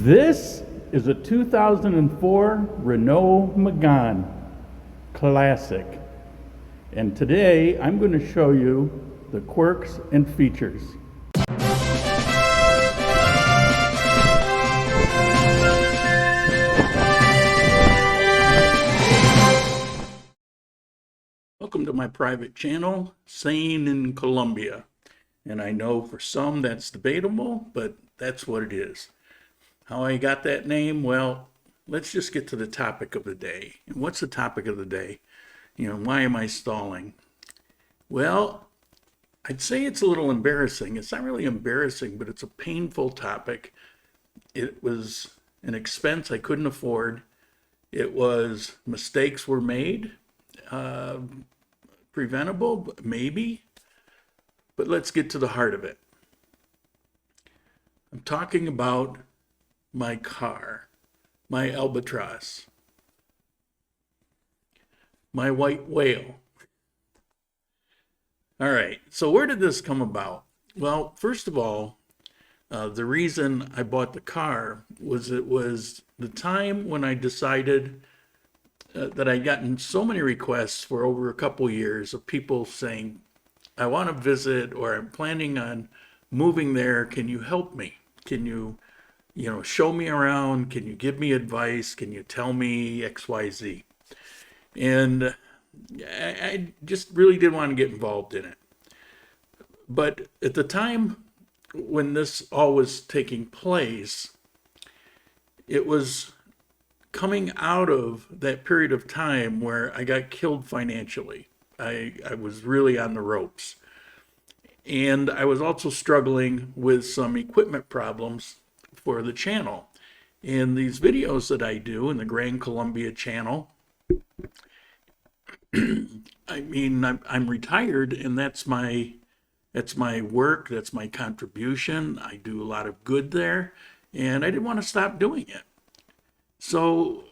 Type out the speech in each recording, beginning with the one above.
This is a 2004 Renault Megane Classic. And today I'm going to show you the quirks and features. Welcome to my private channel, Sane in Colombia. And I know for some that's debatable, but that's what it is. How I got that name? Well, let's just get to the topic of the day. And what's the topic of the day? Why am I stalling? Well, I'd say it's a little embarrassing. It's not really embarrassing, but it's a painful topic. It was an expense I couldn't afford. It was mistakes were made. Preventable, maybe. But let's get to the heart of it. I'm talking about my car, my albatross, my white whale. All right, so where did this come about? Well, first of all, the reason I bought the car was it was the time when I decided that I'd gotten so many requests for over a couple years of people saying, I want to visit, or I'm planning on moving there. Can you help me? Can you show me around? Can you give me advice? Can you tell me XYZ? And I just really did want to get involved in it. But at the time when this all was taking place, it was coming out of that period of time where I got killed financially. I was really on the ropes. And I was also struggling with some equipment problems for the channel. And these videos that I do in the Grand Columbia channel, I mean, I'm retired, and that's my work, that's my contribution. I do a lot of good there, and I didn't want to stop doing it. So,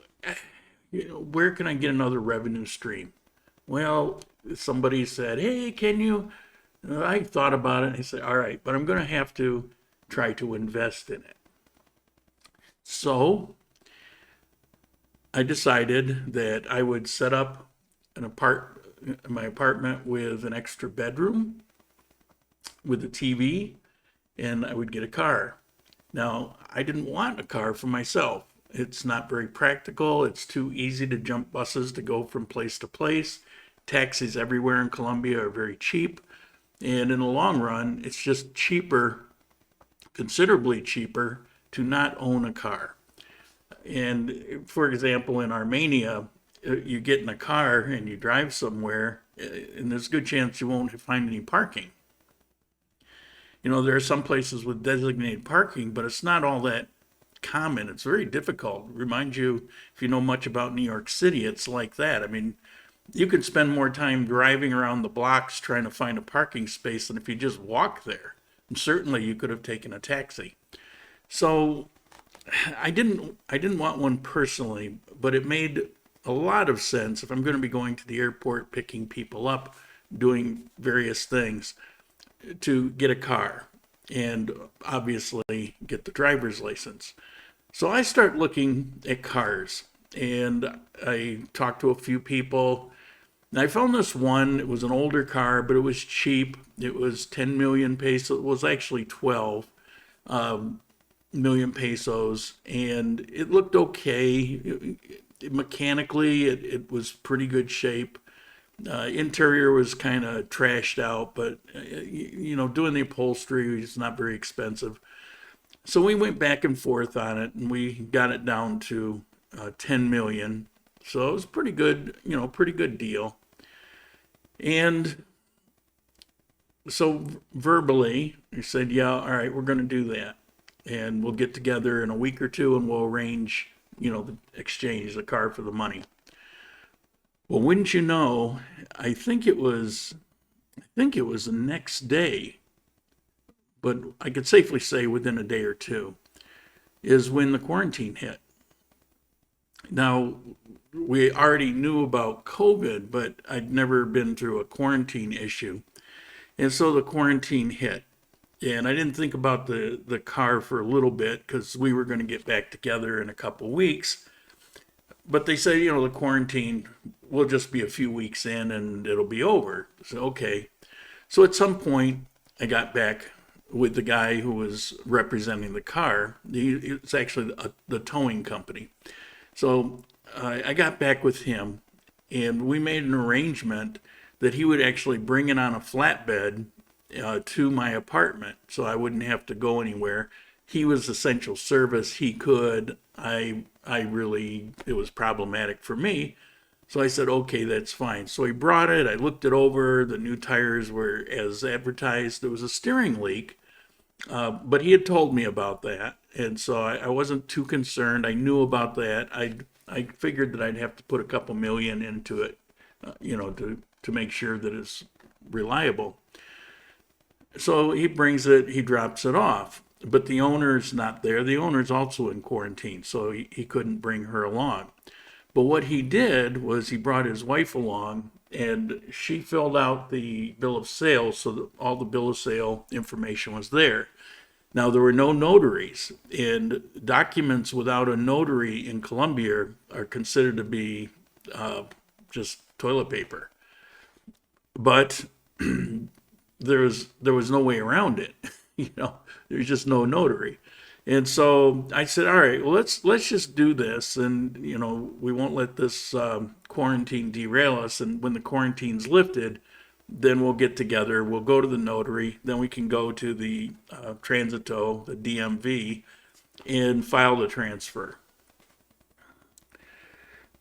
where can I get another revenue stream? Well, somebody said, hey, can you? I thought about it, and I said, all right, but I'm going to have to try to invest in it. So I decided that I would set up my apartment with an extra bedroom with a TV, and I would get a car. Now, I didn't want a car for myself. It's not very practical. It's too easy to jump buses to go from place to place. Taxis everywhere in Colombia are very cheap. And in the long run, it's just cheaper, considerably cheaper, to not own a car. And for example, in Armenia, you get in a car and you drive somewhere, and there's a good chance you won't find any parking. There are some places with designated parking, but it's not all that common. It's very difficult. Remind you, if you know much about New York City, it's like that. I mean, you could spend more time driving around the blocks trying to find a parking space than if you just walk there. And certainly you could have taken a taxi. So I didn't want one personally, but it made a lot of sense if I'm going to be going to the airport, picking people up, doing various things, to get a car and obviously get the driver's license. So I start looking at cars, and I talked to a few people. And I found this one. It was an older car, but it was cheap. It was 10 million pesos. It was actually 12 million pesos, and it looked okay. Mechanically, it was pretty good shape. Interior was kind of trashed out, but doing the upholstery is not very expensive. So we went back and forth on it, and we got it down to 10 million. So it was pretty good, pretty good deal. And so verbally, we said, yeah, all right, we're going to do that. And we'll get together in a week or two, and we'll arrange, the exchange the car for the money. Well, wouldn't you know, I think it was the next day, but I could safely say within a day or two, is when the quarantine hit. Now, we already knew about COVID, but I'd never been through a quarantine issue. And so the quarantine hit. And I didn't think about the car for a little bit because we were going to get back together in a couple weeks. But they said, the quarantine will just be a few weeks in and it'll be over. So, okay. So at some point, I got back with the guy who was representing the car. It's actually the towing company. So I got back with him, and we made an arrangement that he would actually bring it on a flatbed to my apartment, so I wouldn't have to go anywhere. He was essential service. He could. I really, it was problematic for me. So I said, okay, that's fine. So he brought it. I looked it over. The new tires were as advertised. There was a steering leak, but he had told me about that, and so I wasn't too concerned. I knew about that. I figured that I'd have to put a couple million into it, to make sure that it's reliable. So he brings it, he drops it off, but the owner's not there. The owner's also in quarantine, so he couldn't bring her along. But what he did was he brought his wife along, and she filled out the bill of sale so that all the bill of sale information was there. Now, there were no notaries, and documents without a notary in Colombia are considered to be just toilet paper. But there was no way around it. There's just no notary. And so I said, all right, well, let's just do this, and we won't let this quarantine derail us. And when the quarantine's lifted, then we'll get together. We'll go to the notary. Then we can go to the transito, the DMV, and file the transfer.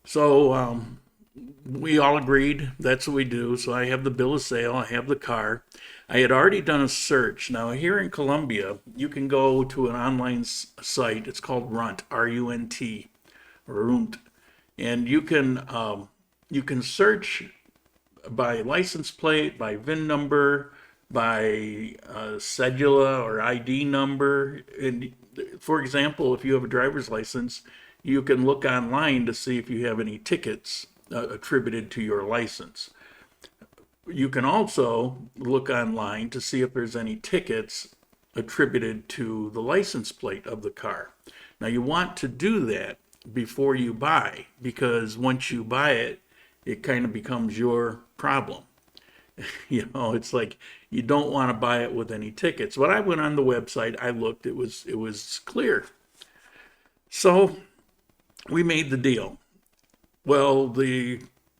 So we all agreed that's what we do. So I have the bill of sale. I have the car. I had already done a search. Now, here in Colombia, you can go to an online site. It's called Runt, R-U-N-T, or Runt, and you can search by license plate, by VIN number, by cedula or ID number. And for example, if you have a driver's license, you can look online to see if you have any tickets attributed to your license. You can also look online to see if there's any tickets attributed to the license plate of the car. Now, you want to do that before you buy, because once you buy it, it kind of becomes your problem. It's like you don't want to buy it with any tickets. When I went on the website, I looked, it was clear. So we made the deal. Well,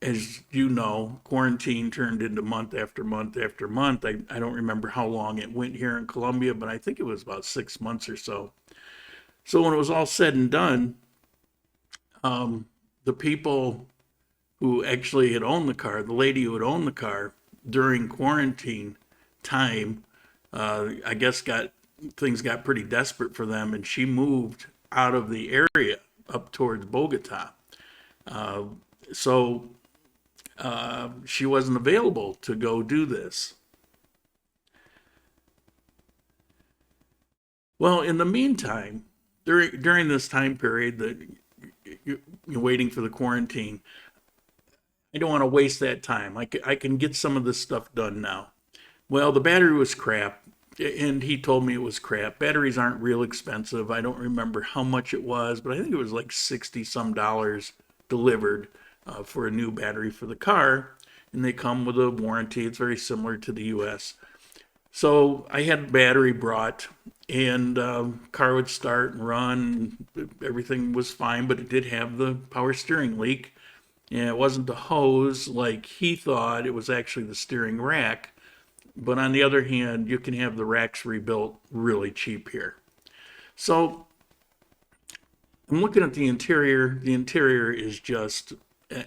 as you know, quarantine turned into month after month after month. I don't remember how long it went here in Colombia, but I think it was about 6 months or so. So when it was all said and done, the people who actually had owned the car, the lady who had owned the car during quarantine time, I guess things got pretty desperate for them, and she moved out of the area up towards Bogota. So she wasn't available to go do this. Well, in the meantime, during this time period that you're waiting for the quarantine, I don't want to waste that time. I can get some of this stuff done now. Well, the battery was crap, and he told me it was crap. Batteries aren't real expensive. I don't remember how much it was, but I think it was like 60 some dollars delivered for a new battery for the car, and they come with a warranty. It's very similar to the US. So I had battery brought, and car would start and run. Everything was fine, but it did have the power steering leak. And it wasn't the hose like he thought. It was actually the steering rack. But on the other hand, you can have the racks rebuilt really cheap here. So I'm looking at the interior. The interior is just,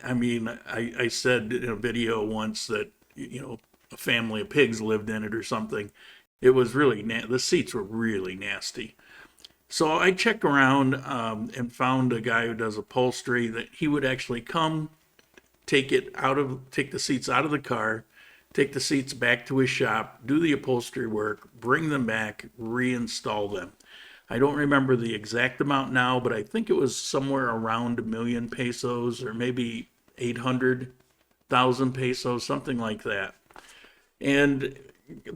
I mean, I said in a video once that, a family of pigs lived in it or something. It was really, the seats were really nasty. So I checked around and found a guy who does upholstery that he would actually come, take the seats out of the car, take the seats back to his shop, do the upholstery work, bring them back, reinstall them. I don't remember the exact amount now, but I think it was somewhere around 1,000,000 pesos or maybe 800,000 pesos, something like that. And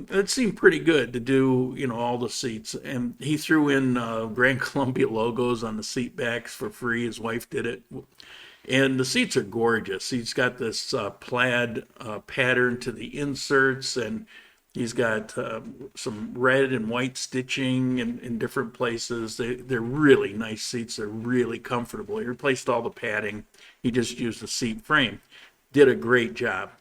it seemed pretty good to do, all the seats. And he threw in Grand Columbia logos on the seat backs for free. His wife did it. And the seats are gorgeous. He's got this plaid pattern to the inserts, and he's got some red and white stitching in different places. They're really nice seats. They're really comfortable. He replaced all the padding. He just used the seat frame. Did a great job.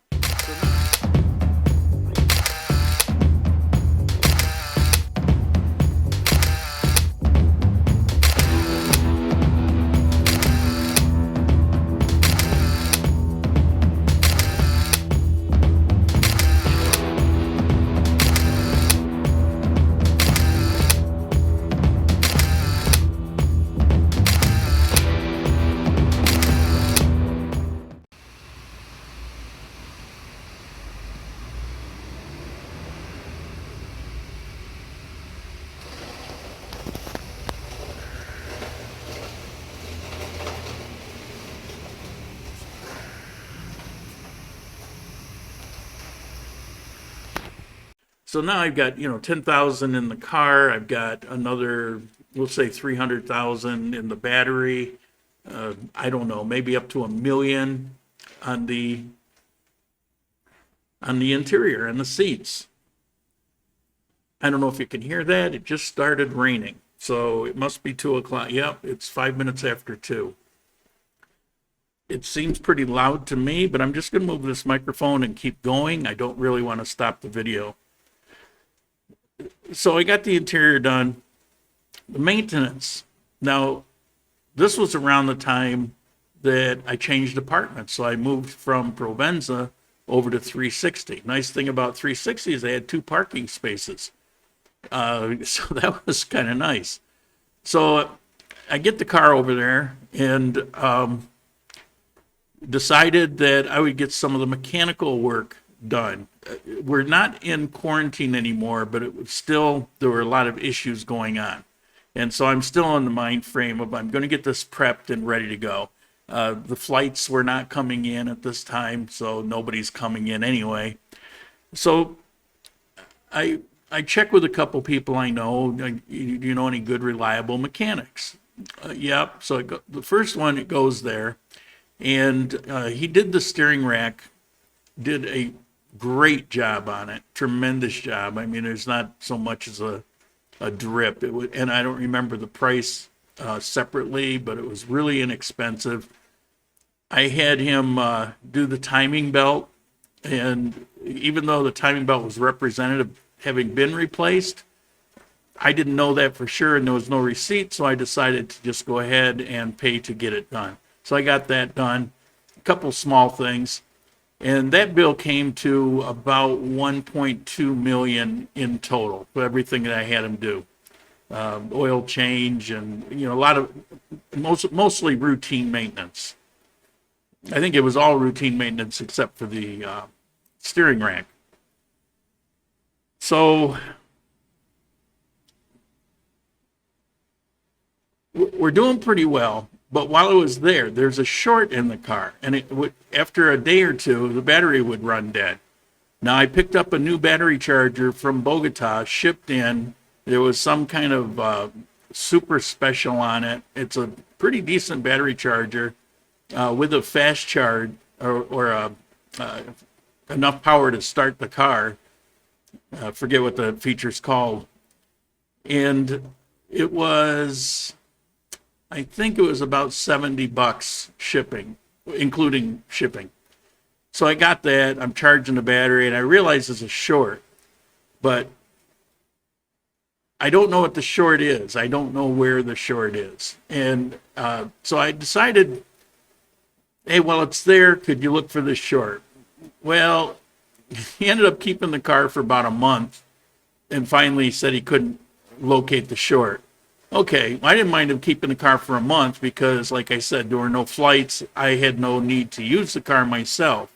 So now I've got, 10,000 in the car. I've got another, we'll say 300,000 in the battery. I don't know, maybe up to $1 million on the interior and the seats. I don't know if you can hear that. It just started raining. So it must be 2 o'clock. Yep, it's 5 minutes after 2. It seems pretty loud to me, but I'm just going to move this microphone and keep going. I don't really want to stop the video. So I got the interior done. The maintenance. Now, this was around the time that I changed apartments. So I moved from Provenza over to 360. Nice thing about 360 is they had 2 parking spaces. So that was kind of nice. So I get the car over there and decided that I would get some of the mechanical work done. We're not in quarantine anymore, but it was still, there were a lot of issues going on. And so I'm still in the mind frame of I'm going to get this prepped and ready to go. The flights were not coming in at this time, so nobody's coming in anyway. So I check with a couple people I know. Do you know any good, reliable mechanics? Yep. So the first one, it goes there. And he did the steering rack, did a great job on it, tremendous job. I mean, there's not so much as a drip. And I don't remember the price separately, but it was really inexpensive. I had him do the timing belt, and even though the timing belt was representative having been replaced, I didn't know that for sure, and there was no receipt, so I decided to just go ahead and pay to get it done. So I got that done, a couple small things. And that bill came to about 1.2 million in total for everything that I had him do. Oil change and, a lot of, mostly routine maintenance. I think it was all routine maintenance except for the steering rack. So we're doing pretty well. But while it was there, there's a short in the car, and after a day or two, the battery would run dead. Now, I picked up a new battery charger from Bogota, shipped in. There was some kind of super special on it. It's a pretty decent battery charger with a fast charge or enough power to start the car. I forget what the feature's called. And it was, I think it was about $70 shipping, including shipping. So I got that. I'm charging the battery, and I realize it's a short, but I don't know what the short is. I don't know where the short is. And so I decided, hey, well, it's there. Could you look for the short? Well, he ended up keeping the car for about a month and finally said he couldn't locate the short. Okay, I didn't mind him keeping the car for a month because, like I said, there were no flights. I had no need to use the car myself.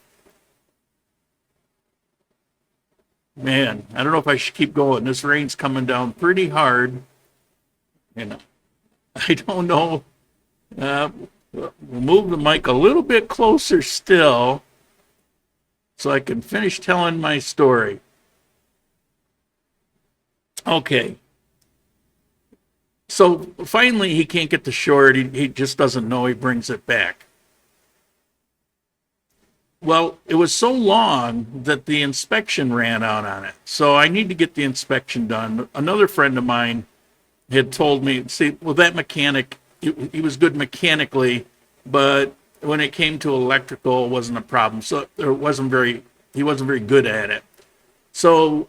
Man, I don't know if I should keep going. This rain's coming down pretty hard. And I don't know. We'll move the mic a little bit closer still so I can finish telling my story. Okay. So finally, he can't get the short. He just doesn't know. He brings it back. Well, it was so long that the inspection ran out on it. So I need to get the inspection done. Another friend of mine had told me, see, well, that mechanic, he was good mechanically, but when it came to electrical, it wasn't a problem. So he wasn't very good at it. So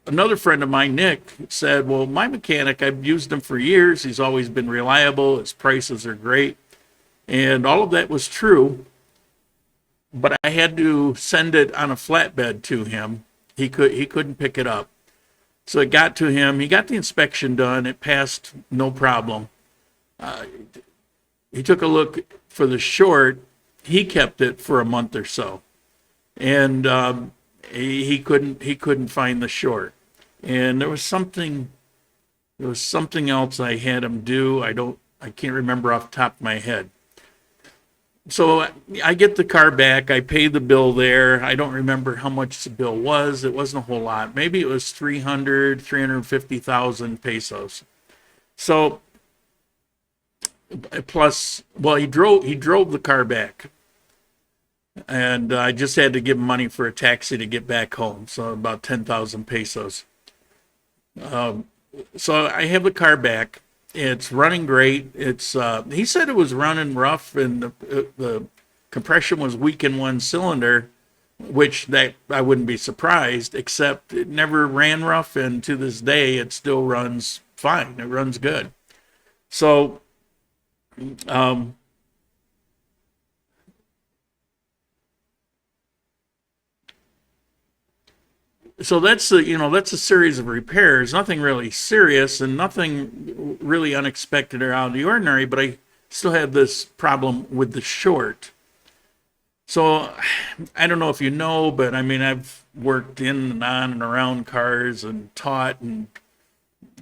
another friend of mine, Nick, said, well, my mechanic, I've used him for years. He's always been reliable. His prices are great. And all of that was true, but I had to send it on a flatbed to him. He couldn't pick it up. So it got to him. He got the inspection done. It passed, no problem. He took a look for the short. He kept it for a month or so, and he couldn't find the short. And there was something else I had him do. I can't remember off the top of my head. So I get the car back. I pay the bill there. I don't remember how much the bill was. It wasn't a whole lot. Maybe it was 350,000 pesos. So plus, well, he drove the car back, and I just had to give him money for a taxi to get back home. So about 10,000 pesos. Um, so I have the car back. It's running great. It's he said it was running rough and the compression was weak in one cylinder, which that I wouldn't be surprised, except it never ran rough, and to this day it still runs fine. It runs good. So um, so that's a series of repairs. Nothing really serious and nothing really unexpected or out of the ordinary. But I still have this problem with the short. So I don't know if you know, but I mean I've worked in and on and around cars and taught and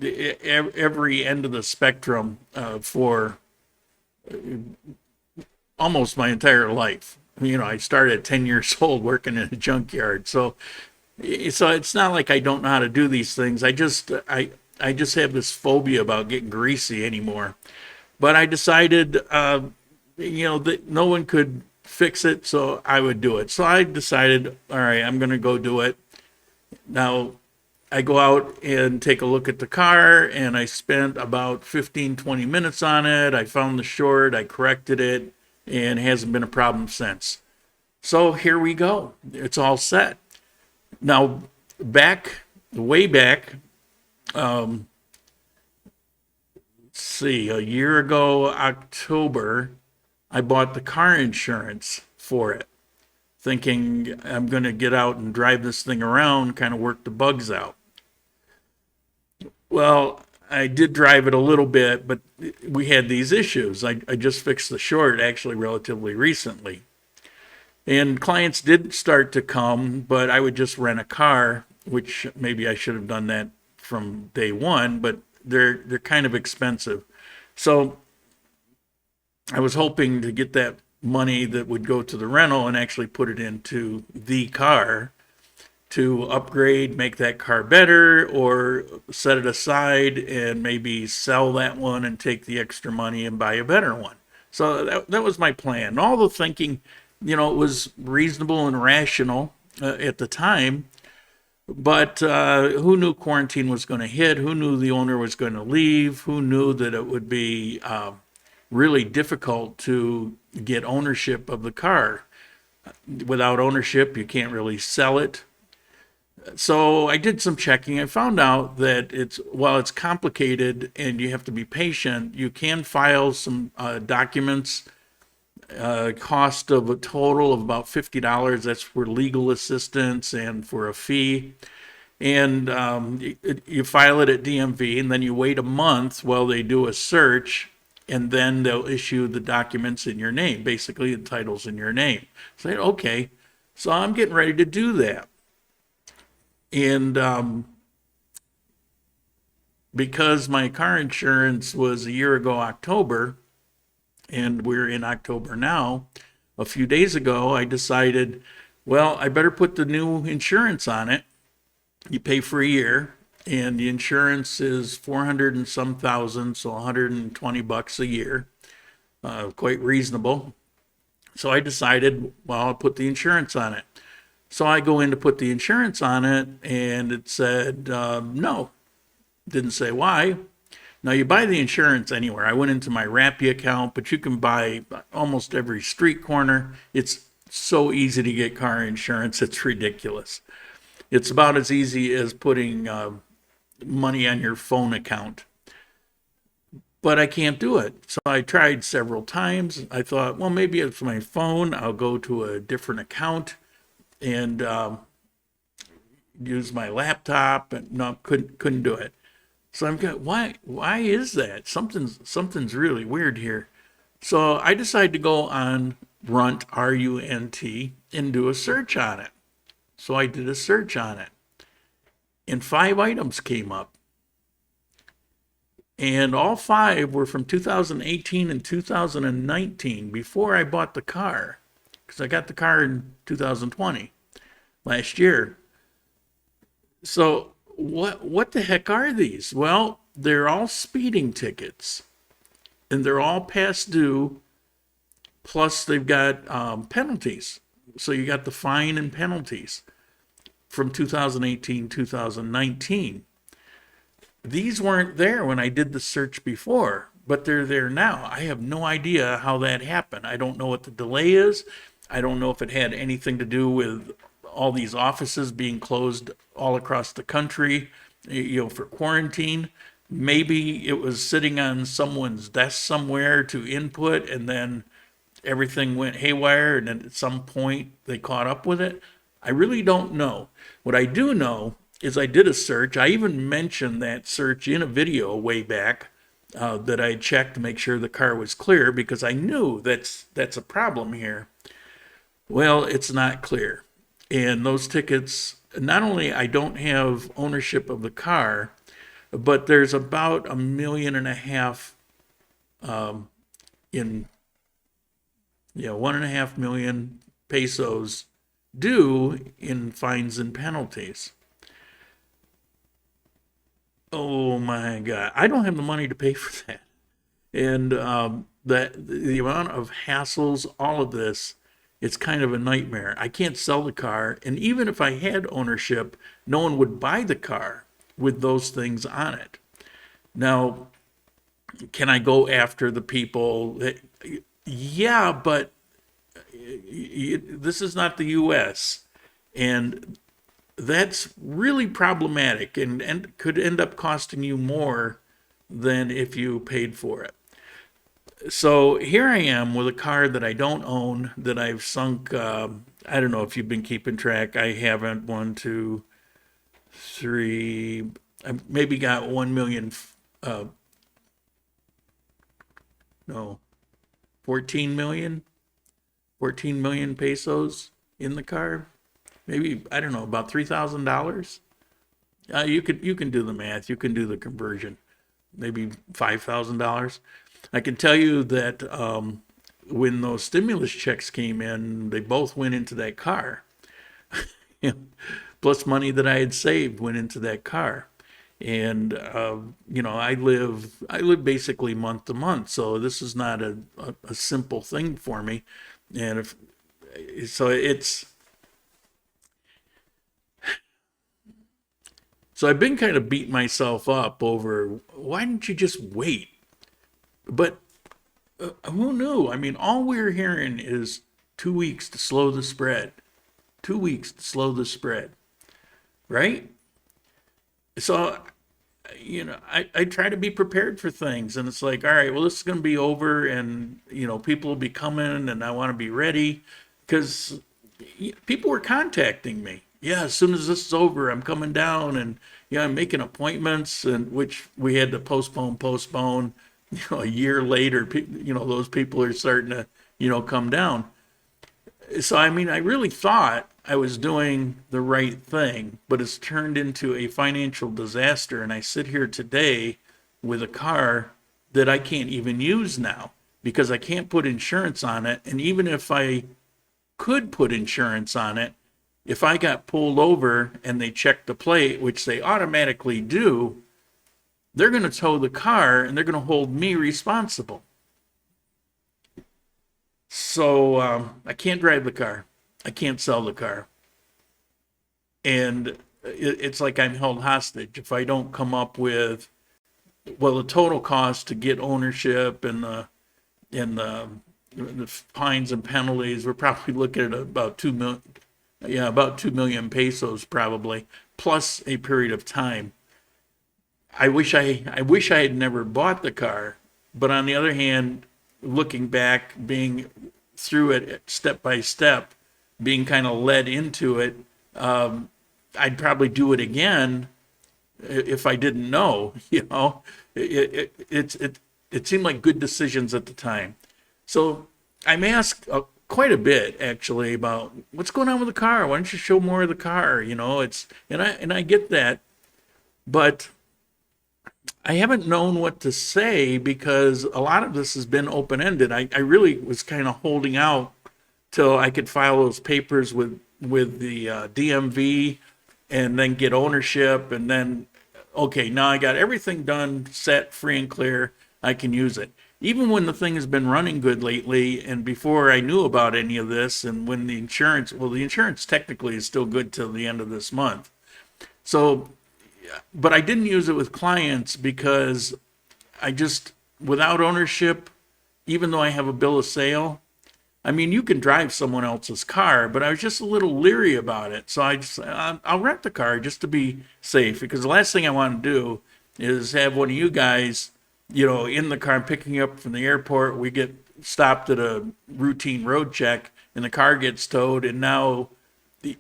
every end of the spectrum for almost my entire life. I started at 10 years old working in a junkyard. So it's not like I don't know how to do these things. I just have this phobia about getting greasy anymore. But I decided, that no one could fix it, so I would do it. So I decided, all right, I'm going to go do it. Now, I go out and take a look at the car, and I spent about 15, 20 minutes on it. I found the short, I corrected it, and it hasn't been a problem since. So here we go. It's all set. Now, way back, let's see, a year ago, October, I bought the car insurance for it, thinking I'm going to get out and drive this thing around, kind of work the bugs out. Well, I did drive it a little bit, but we had these issues. I just fixed the short actually relatively recently. And clients did start to come, but I would just rent a car, which maybe I should have done that from day one, but they're kind of expensive. So I was hoping to get that money that would go to the rental and actually put it into the car to upgrade, make that car better, or set it aside and maybe sell that one and take the extra money and buy a better one. So that was my plan. All the thinking, it was reasonable and rational at the time. But who knew quarantine was going to hit? Who knew the owner was going to leave? Who knew that it would be really difficult to get ownership of the car? Without ownership, you can't really sell it. So I did some checking. I found out that while it's complicated and you have to be patient, you can file some documents, cost of a total of about $50. That's for legal assistance and for a fee. And you file it at DMV, and then you wait a month while they do a search, and then they'll issue the documents in your name, basically the title's in your name. So, okay, so I'm getting ready to do that. And because my car insurance was a year ago, October, and we're in October now, a few days ago, I decided, well, I better put the new insurance on it You pay for a year, and the insurance is 400 and some thousand, so $120 a year. Quite reasonable. So I decided, well, I'll put the insurance on it. So I go in to put the insurance on it, and it said no. Didn't say why. Now you buy the insurance anywhere. I went into my Rappi account, but you can buy almost every street corner. It's so easy to get car insurance. It's ridiculous. It's about as easy as putting money on your phone account. But I can't do it. So I tried several times. I thought, well, maybe it's my phone. I'll go to a different account and use my laptop. And no, couldn't do it. So I'm going, why is that? Something's really weird here. So I decided to go on Runt, R-U-N-T, and do a search on it. So I did a search on it, and 5 items came up. And all 5 were from 2018 and 2019, before I bought the car, because I got the car in 2020, last year. So what the heck are these? Well, they're all speeding tickets, and they're all past due, plus they've got penalties. So you got the fine and penalties from 2018, 2019. These weren't there when I did the search before, but they're there now. I have no idea how that happened. I don't know what the delay is. I don't know if it had anything to do with all these offices being closed all across the country, for quarantine. Maybe it was sitting on someone's desk somewhere to input, and then everything went haywire, and then at some point they caught up with it. I really don't know. What I do know is I did a search. I even mentioned that search in a video way back, that I checked to make sure the car was clear, because I knew that's a problem here. Well, it's not clear. And those tickets, not only I don't have ownership of the car, but there's about $1.5 million in, 1.5 million pesos due in fines and penalties. Oh my God. I don't have the money to pay for that. And that the amount of hassles, all of this, it's kind of a nightmare. I can't sell the car. And even if I had ownership, no one would buy the car with those things on it. Now, can I go after the people that, yeah, but this is not the US. And that's really problematic, and could end up costing you more than if you paid for it. So here I am with a car that I don't own, that I've sunk. I don't know if you've been keeping track. I haven't. 1, 2, 3. I maybe got 1 million. No, 14 million. 14 million pesos in the car. Maybe, I don't know, about $3,000. You can do the math. You can do the conversion. Maybe $5,000. I can tell you that when those stimulus checks came in, they both went into that car. Plus money that I had saved went into that car. And I live basically month to month, so this is not a simple thing for me. And so I've been kind of beating myself up over, why didn't you just wait? But who knew? I mean, all we're hearing is 2 weeks to slow the spread. 2 weeks to slow the spread, right? So, I try to be prepared for things, and it's like, all right, well, this is going to be over, and, people will be coming, and I want to be ready, because people were contacting me. Yeah, as soon as this is over, I'm coming down, and, I'm making appointments, and which we had to postpone. A year later, those people are starting to, come down. So, I mean, I really thought I was doing the right thing, but it's turned into a financial disaster. And I sit here today with a car that I can't even use now because I can't put insurance on it. And even if I could put insurance on it, if I got pulled over and they checked the plate, which they automatically do, they're going to tow the car and they're going to hold me responsible. So I can't drive the car. I can't sell the car. And it's like I'm held hostage if I don't come up with, well, the total cost to get ownership and the fines and penalties, we're probably looking at about 2 million, yeah, about 2 million pesos probably, plus a period of time. I wish I had never bought the car, but on the other hand, looking back, being through it step by step, being kind of led into it, I'd probably do it again if I didn't know. You know, it seemed like good decisions at the time. So I'm asked quite a bit actually about what's going on with the car. Why don't you show more of the car? You know, and I get that, but I haven't known what to say because a lot of this has been open-ended. I really was kind of holding out till I could file those papers with the DMV and then get ownership, and then, okay, now I got everything done, set, free and clear, I can use it. Even when the thing has been running good lately, and before I knew about any of this, and when the insurance technically is still good till the end of this month. So, but I didn't use it with clients because without ownership, even though I have a bill of sale, I mean, you can drive someone else's car, but I was just a little leery about it. So I'll rent the car just to be safe, because the last thing I want to do is have one of you guys, you know, in the car picking you up from the airport. We get stopped at a routine road check and the car gets towed, and now,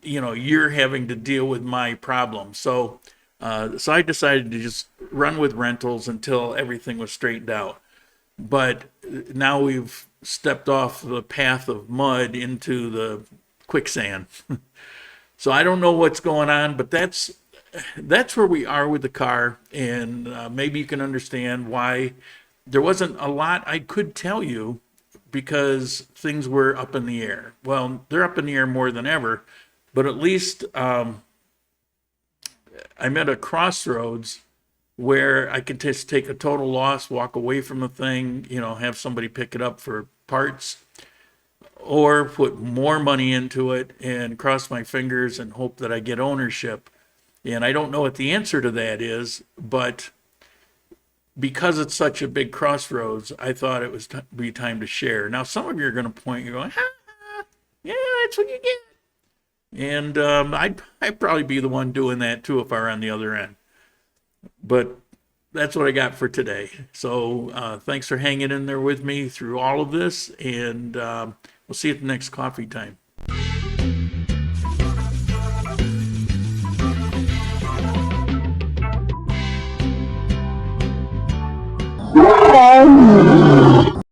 you know, you're having to deal with my problem. So I decided to just run with rentals until everything was straightened out. But now we've stepped off the path of mud into the quicksand. So I don't know what's going on, but that's where we are with the car. And maybe you can understand why there wasn't a lot I could tell you, because things were up in the air. Well, they're up in the air more than ever, but at least I'm at a crossroads where I could just take a total loss, walk away from the thing, you know, have somebody pick it up for parts, or put more money into it and cross my fingers and hope that I get ownership. And I don't know what the answer to that is, but because it's such a big crossroads, I thought it was be time to share. Now, some of you are going to point, you're going, ha, yeah, that's what you get. And I'd probably be the one doing that too if I were on the other end. But that's what I got for today. So thanks for hanging in there with me through all of this, and we'll see you at the next coffee time. Hello.